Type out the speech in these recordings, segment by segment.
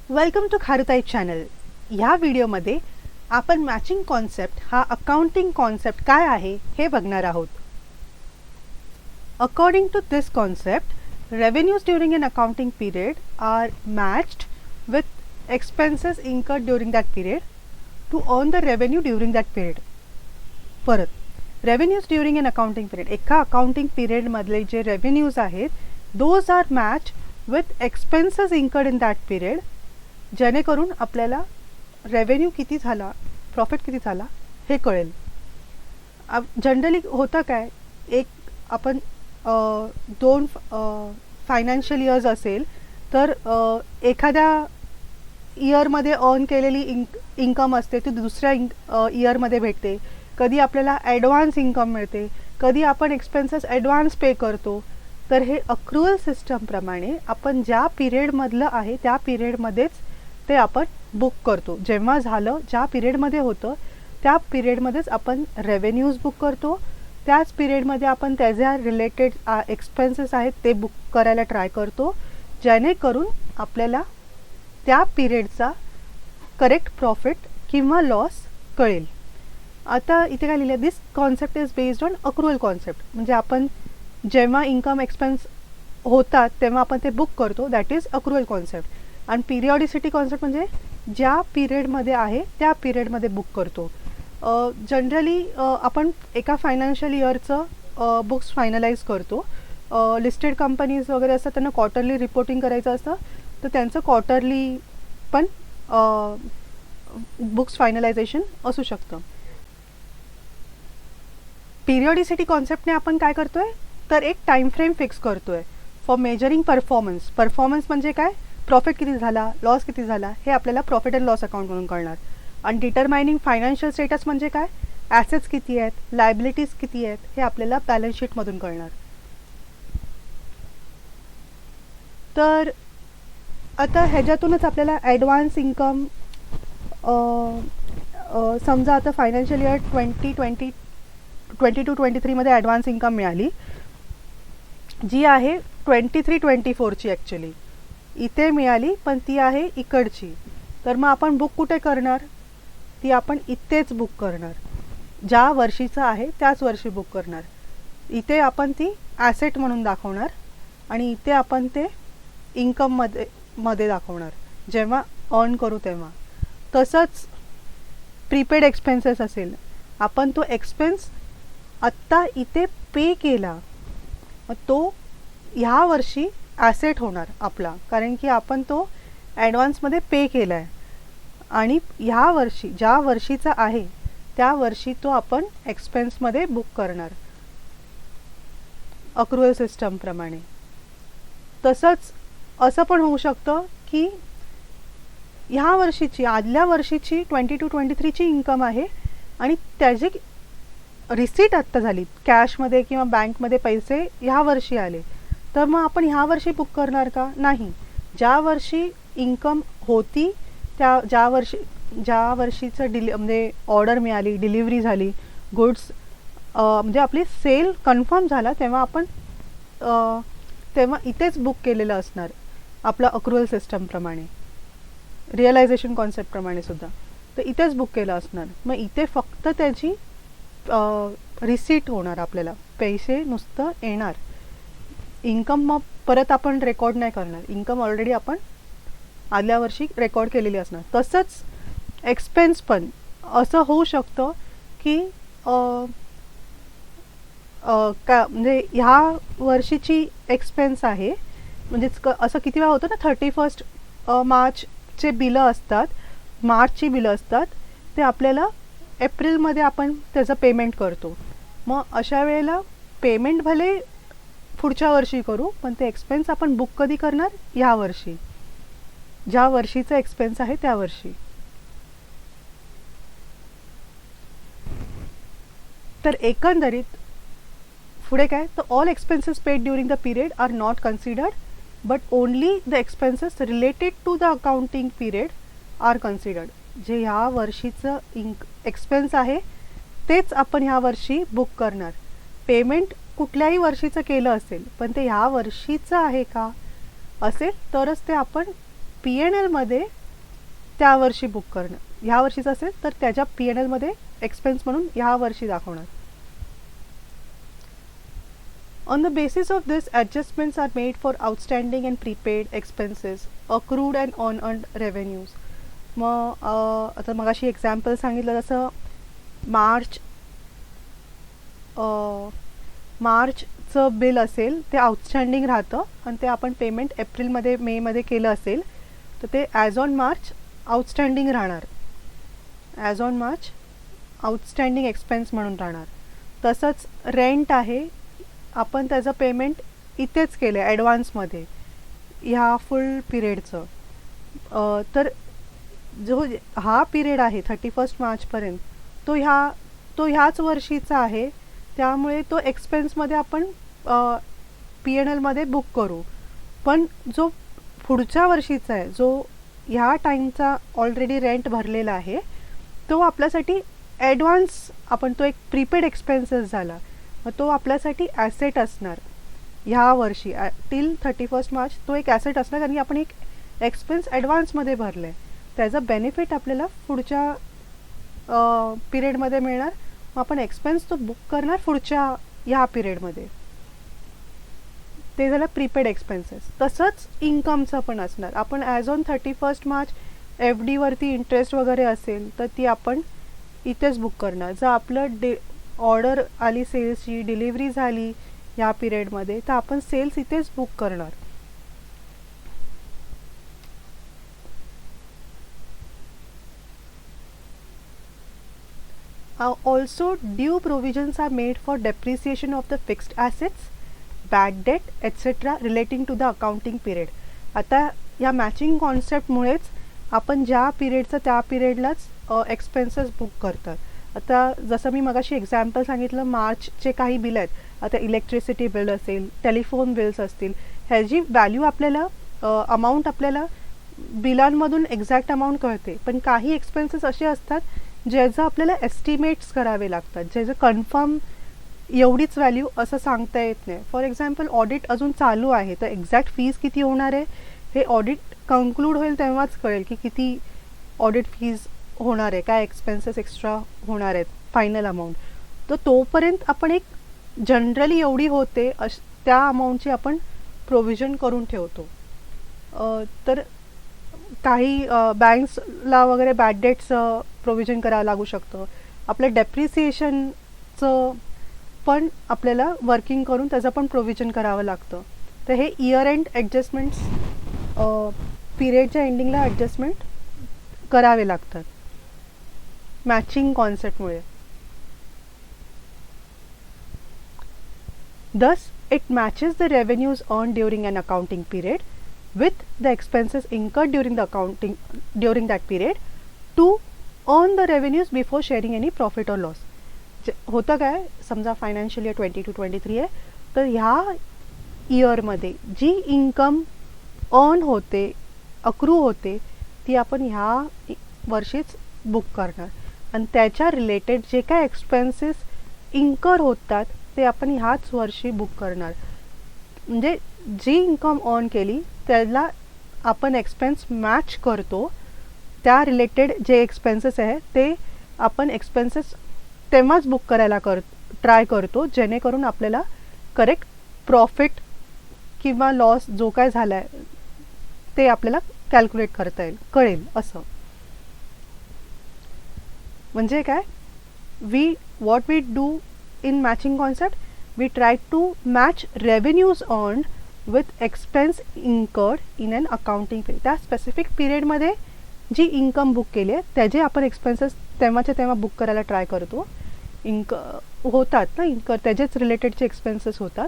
Welcome to खारुताई channel. ह्या व्हिडिओमध्ये आपण मॅचिंग कॉन्सेप्ट हा अकाउंटिंग कॉन्सेप्ट काय आहे हे बघणार आहोत. According to this concept, revenues during an accounting period are matched with expenses incurred during that period to earn the revenue during that period. परत, revenues during an accounting period, एका accounting period मधले जे revenues आहेत, those are match with expenses incurred in that period, जेणेकरून आपल्याला revenue किती झाला, profit किती झाला हे कळेल. जनरली होतं काय, एक आपण दोन फायनान्शियल इयर्स असेल तर एखाद्या इयरमध्ये अर्न केलेली इन्कम असते ती दुसऱ्या इयरमध्ये भेटते. कधी आपल्याला ॲडव्हान्स इन्कम मिळते, कधी आपण एक्सपेन्सेस ॲडव्हान्स पे करतो. तर हे अक्रुअल सिस्टमप्रमाणे आपण ज्या पिरियडमधलं आहे त्या पिरियडमध्येच ते आपण बुक करतो. जेव्हा झालं, ज्या पिरियडमध्ये होतं त्या पिरियडमध्येच आपण रेव्हेन्यूज बुक करतो. त्याच पिरियडमध्ये आपण त्याच्या रिलेटेड एक्सपेन्सेस आहेत ते बुक करायला ट्राय करतो, जेणेकरून आपल्याला त्या पिरियडचा करेक्ट प्रॉफिट किंवा लॉस कळेल. आता इथे काय लिहिलं, this concept is based on accrual concept. म्हणजे आपण जेव्हा इन्कम एक्सपेन्स होतात तेव्हा आपण ते बुक करतो, दॅट इज अक्रुअल कॉन्सेप्ट. आणि पिरियॉडिसिटी कॉन्सेप्ट म्हणजे ज्या पिरियडमध्ये आहे त्या पिरियडमध्ये बुक करतो. जनरली आपण एका फायनान्शियल इयरचं बुक्स फायनलाइज करतो. लिस्टेड कंपनीज वगैरे असतात, त्यांना क्वार्टरली रिपोर्टिंग करायचं असतं, तर त्यांचं क्वार्टरली पण बुक्स फायनलायझेशन असू शकतं. पिरियॉडिसिटी कॉन्सेप्टने आपण काय करतोय, तर एक टाईम फ्रेम फिक्स करतोय फॉर मेजरिंग परफॉर्मन्स. परफॉर्मन्स म्हणजे काय, प्रॉफिट किती झाला, लॉस किती झाला हे आपल्याला प्रॉफिट अँड लॉस अकाउंट म्हणून कळणार. आणि डिटरमायनिंग फायनान्शियल स्टेटस म्हणजे काय, ॲसेट्स किती आहेत, लायबिलिटीज किती आहेत हे आपल्याला बॅलन्स शीटमधून कळणार. तर आता ह्याच्यातूनच आपल्याला ॲडव्हान्स इन्कम, समजा आता फायनान्शियल इयर 2022-23मध्ये ॲडव्हान्स इन्कम मिळाली, जी आहे 23-24ची ॲक्च्युली इथे मिळाली, पण ती आहे इकडची. तर मग आपण बुक कुठे करणार, ती आपण इथेच बुक करणार. ज्या वर्षीचं आहे त्याच वर्षी बुक करणार. इथे आपण ती ॲसेट म्हणून दाखवणार आणि इथे आपण ते इन्कममध्ये दाखवणार जेव्हा अर्न करू तेव्हा. तसंच प्रीपेड एक्सपेन्सेस असेल, आपण तो एक्सपेन्स आत्ता इथे पे केला, मग तो ह्या वर्षी ॲसेट होणार आपला, कारण की आपण तो ॲडव्हान्समध्ये पे केला आहे. आणि ह्या वर्षी ज्या वर्षीचा आहे त्या वर्षी तो आपण एक्सपेन्समध्ये बुक करणार अक्रुअल सिस्टमप्रमाणे. तसंच असं पण होऊ शकतं की ह्या वर्षीची, आदल्या वर्षीची 22-23ची इन्कम आहे आणि त्याची रिसीट आत्ता झाली, कॅशमध्ये किंवा बँकमध्ये पैसे ह्या वर्षी आले, तर मग आपण ह्या वर्षी बुक करणार का, नाही. ज्या वर्षी इन्कम होती त्या ज्या वर्षीचं म्हणजे ऑर्डर मिळाली, डिलिव्हरी झाली, गुड्स म्हणजे आपली सेल कन्फर्म झाला तेव्हा आपण तेव्हा इथेच बुक केलेलं असणार आपलं अक्रुअल सिस्टमप्रमाणे, रिअलायझेशन कॉन्सेप्टप्रमाणे सुद्धा. तर इथेच बुक केलं असणार. मग इथे फक्त त्याची रिसीट होणार, आपल्याला पैसे नुसतं येणार. इन्कम मग परत आपण रेकॉर्ड नाही करणार, इन्कम ऑलरेडी आपण आदल्या वर्षी रेकॉर्ड केलेली असणार. तसंच एक्सपेन्स पण असं होऊ शकतं की का म्हणजे ह्या वर्षीची एक्सपेन्स आहे, म्हणजेच असं किती वेळा होतं ना, 31 मार्चचे बिलं असतात, मार्चची बिलं असतात, ते आपल्याला एप्रिलमध्ये आपण त्याचं पेमेंट करतो. मग अशा वेळेला पेमेंट भले पुढच्या वर्षी करू, पण ते एक्सपेन्स आपण बुक कधी करणार, ह्या वर्षी, ज्या वर्षीचा एक्सपेन्स आहे त्या वर्षी. तर एकंदरीत पुढे काय, तर all expenses paid during the period are not considered, but only the expenses related to the accounting period are considered. जे ह्या वर्षीचं एक्सपेन्स आहे तेच आपण ह्या वर्षी बुक करणार. पेमेंट कुठल्याही वर्षीचं केलं असेल, पण ते ह्या वर्षीचं आहे का असेल तरच ते आपण P&Lमध्ये त्या वर्षी बुक करणं. ह्या वर्षीचं असेल तर त्याच्या P&Lमध्ये एक्सपेन्स म्हणून ह्या वर्षी दाखवणार. On the basis of this, adjustments are made for outstanding and prepaid expenses, accrued and unearned revenues. मग आता मगाशी एक्झाम्पल सांगितलं जसं मार्चचं बिल असेल ते आउटस्टँडिंग राहतं आणि ते आपण पेमेंट एप्रिलमध्ये मेमध्ये केलं असेल तर ते ॲज ऑन मार्च आउटस्टँडिंग राहणार. As on March outstanding expense म्हणून राहणार. तसंच रेंट आहे, आपण त्याचं पेमेंट इथेच केलं आहे ॲडव्हान्समध्ये ह्या फुल पिरियडचं. तर जो हा पिरियड आहे 31 मार्चपर्यंत तो ह्याच वर्षीचा आहे, त्यामुळे तो एक्सपेन्समध्ये आपण P&Lमध्ये बुक करू. पण जो पुढच्या वर्षीचा आहे, जो ह्या टाईमचा ऑलरेडी रेंट भरलेला आहे, तो आपल्यासाठी ॲडव्हान्स आपण तो एक प्रीपेड एक्सपेन्सेस झाला, मग तो आपल्यासाठी ॲसेट असणार. ह्या वर्षी टिल 31 मार्च तो एक ॲसेट असणार, कारण की आपण एक एक्सपेन्स ॲडव्हान्समध्ये भरलं आहे. त्याचं बेनिफिट आपल्याला पुढच्या पिरियडमध्ये मिळणार. मग आपण एक्सपेन्स तो बुक करणार पुढच्या ह्या पिरियडमध्ये. ते झालं प्रीपेड एक्सपेन्सेस. तसंच इन्कमचं पण असणार. आपण ॲज ऑन 31 मार्च FDवरती इंटरेस्ट वगैरे असेल तर ती आपण इथेच बुक करणार. जर आपलं ऑर्डर आली सेल्सची, डिलिव्हरी झाली या पिरियडमध्ये, तर आपण सेल्स इथेच बुक करणार. Also, due provisions are made for depreciation of the fixed assets, bad debt, etc. relating to the accounting period. आता या मॅचिंग कॉन्सेप्टमुळेच आपण ज्या पिरियडचं त्या पिरियडलाच एक्सपेन्सेस बुक करतात. आता जसं मी मगाशी एक्झाम्पल सांगितलं, मार्चचे काही बिल आहेत, आता इलेक्ट्रिसिटी बिल असेल, टेलिफोन बिल्स असतील, ह्याची व्हॅल्यू आपल्याला अमाऊंट आपल्याला बिलांमधून एक्झॅक्ट अमाऊंट कळते. पण काही एक्सपेन्सेस असे असतात ज्याचं आपल्याला एस्टिमेट्स करावे लागतात, ज्याचं कन्फर्म एवढीच व्हॅल्यू असं सांगता येत नाही. फॉर एक्झाम्पल ऑडिट अजून चालू आहे, तर एक्झॅक्ट फीज किती होणार आहे हे ऑडिट कन्क्लूड होईल तेव्हाच कळेल की किती ऑडिट फीज होणार आहे, काय एक्सपेन्सेस एक्स्ट्रा होणार आहेत, फायनल अमाऊंट. तर तोपर्यंत आपण एक जनरली एवढी होते त्या अमाऊंटची आपण प्रोव्हिजन करून ठेवतो. तर काही बँक्सला वगैरे बॅड डेट्सचं प्रोव्हिजन करावं लागू शकतं. आपलं डेप्रिसिएशनचं पण आपल्याला वर्किंग करून त्याचं पण प्रोव्हिजन करावं लागतं. तर हे इयर एंड ॲडजस्टमेंट्स पिरियडच्या एंडिंगला ॲडजस्टमेंट करावे लागतात matching कॉन्सेप्टमुळे. Thus, it matches the revenues earned during an accounting period with the expenses incurred during that period to earn the revenues before sharing any profit or loss. होतं काय, समजा financial year 22-23 आहे, तर ह्या इयरमध्ये जी income earn होते, accrue होते, ती आपण ह्या वर्षीच बुक करणार. आणि त्याच्या रिलेटेड जे काय एक्सपेन्सेस इन्कर होतात ते आपण ह्याच वर्षी बुक करणार. म्हणजे जी इन्कम अर्न केली त्याला आपण एक्सपेन्स मॅच करतो, त्या रिलेटेड जे एक्सपेन्सेस आहे ते आपण एक्सपेन्सेस तेव्हाच बुक करायला ट्राय करतो, जेणेकरून आपल्याला करेक्ट प्रॉफिट किंवा लॉस जो काय झाला आहे ते आपल्याला कॅल्क्युलेट करता येईल, कळेल असं. म्हणजे काय, what we do in matching concept, we try to match revenues earned with expense incurred in an accounting period. त्या स्पेसिफिक पिरियडमध्ये जी इन्कम बुक केली आहे त्याचे आपण एक्सपेन्सेस तेव्हाच्या तेव्हा बुक करायला ट्राय करतो. होतात ना इन्कर, त्याचेच रिलेटेडचे एक्सपेन्सेस होतात,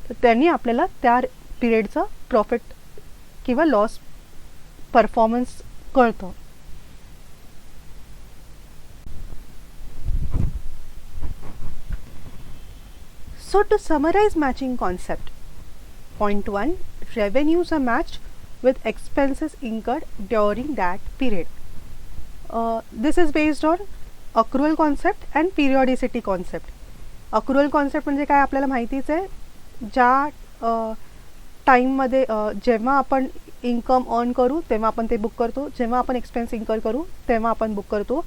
तर त्यांनी आपल्याला त्या पिरियडचं प्रॉफिट किंवा लॉस परफॉर्मन्स कळतं. So to summarize matching concept, point 1, revenues are matched with expenses incurred during that period. This is based on accrual concept and periodicity concept. Accrual concept म्हणजे काय आपल्याला माहितीच आहे, ज्या टाईममध्ये जेव्हा आपण इन्कम अर्न करू तेव्हा आपण ते बुक करतो, जेव्हा आपण एक्सपेन्स इन्कर करू तेव्हा आपण बुक करतो.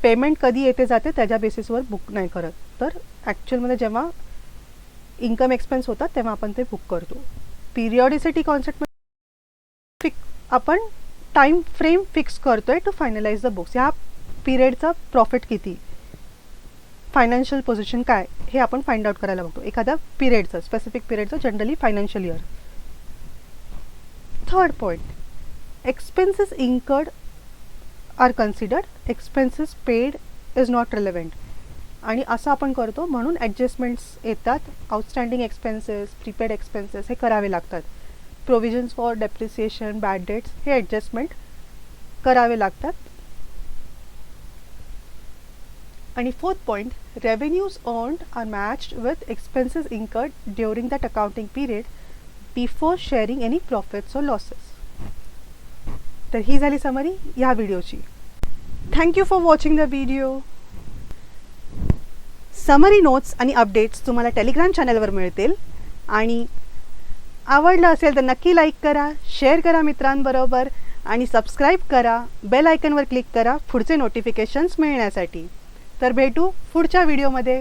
पेमेंट कधी येते जाते त्याच्या बेसिसवर बुक नाही करत. तर ॲक्च्युअलमध्ये जेव्हा इन्कम एक्सपेन्स होतात तेव्हा आपण ते बुक करतो. पिरियॉडिसिटी कॉन्सेप्ट आपण टाईम फ्रेम फिक्स करतो आहे टू फायनलाइज द बुक्स. ह्या पिरियडचा प्रॉफिट किती, फायनान्शियल पोझिशन काय हे आपण फाइंड आउट करायला बघतो एखाद्या पिरियडचं, स्पेसिफिक पिरियडचं, generally financial year. Third point, expenses incurred are considered, expenses paid is not relevant. आणि असं आपण करतो म्हणून ॲडजस्टमेंट्स येतात. आउटस्टँडिंग एक्सपेन्सेस, प्रीपेड एक्सपेन्सेस हे करावे लागतात. Provisions for depreciation, bad debts हे ॲडजस्टमेंट करावे लागतात. आणि fourth point, revenues earned are matched with expenses incurred during that accounting period before sharing any profits or losses. तर ही झाली समरी ह्या व्हिडिओची. Thank you for watching the video. Summary notes आणि अपडेट्स तुम्हाला टेलिग्राम चॅनलवर मिळतील. आणि आवडलं असेल तर नक्की लाईक करा, शेअर करा मित्रांबरोबर आणि सबस्क्राईब करा. बेल आयकनवर क्लिक करा पुढचे नोटिफिकेशन्स मिळण्यासाठी. तर भेटू पुढच्या व्हिडिओमध्ये.